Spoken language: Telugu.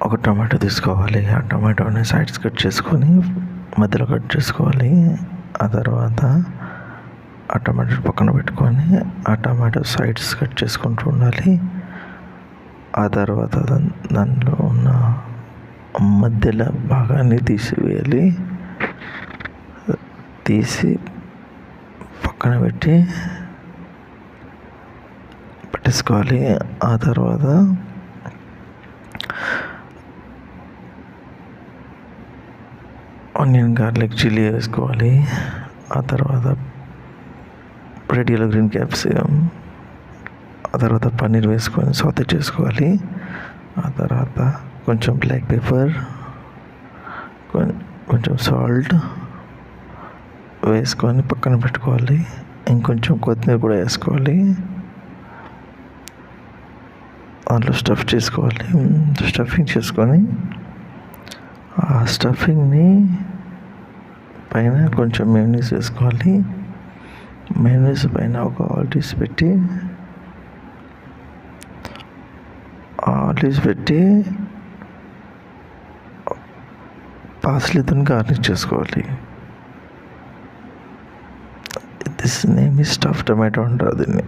ఒక టమాటో తీసుకోవాలి. ఆ టమాటోని సైడ్స్ కట్ చేసుకొని మధ్యలో కట్ చేసుకోవాలి. ఆ తర్వాత ఆ టమాటో పక్కన పెట్టుకొని ఆ టమాటో సైడ్స్ కట్ చేసుకుంటూ ఉండాలి. ఆ తర్వాత దానిలో ఉన్న మధ్యలో భాగాన్ని తీసివేయాలి. తీసి పక్కన పెట్టేసుకోవాలి. ఆ తర్వాత ఆనియన్, గార్లిక్, చిల్లీ వేసుకోవాలి. ఆ తర్వాత రెడ్ యెల్లో గ్రీన్ క్యాప్సికమ్, ఆ తర్వాత పన్నీర్ వేసుకొని సాతే చేసుకోవాలి. ఆ తర్వాత కొంచెం బ్లాక్ పెప్పర్, కొంచెం సాల్ట్ వేసుకొని పక్కన పెట్టుకోవాలి. ఇంకొంచెం కొత్తిమీర కూడా వేసుకోవాలి. దాంట్లో స్టఫింగ్ చేసుకొని ఆ స్టఫింగ్ని పైన కొంచెం మయోనీస్ వేసుకోవాలి. మయోనీస్ పైన ఒక ఆలివ్స్ పెట్టి పార్స్లీతో గార్నిష్ చేసుకోవాలి. This name is stuff tomato అంటారు దీన్ని.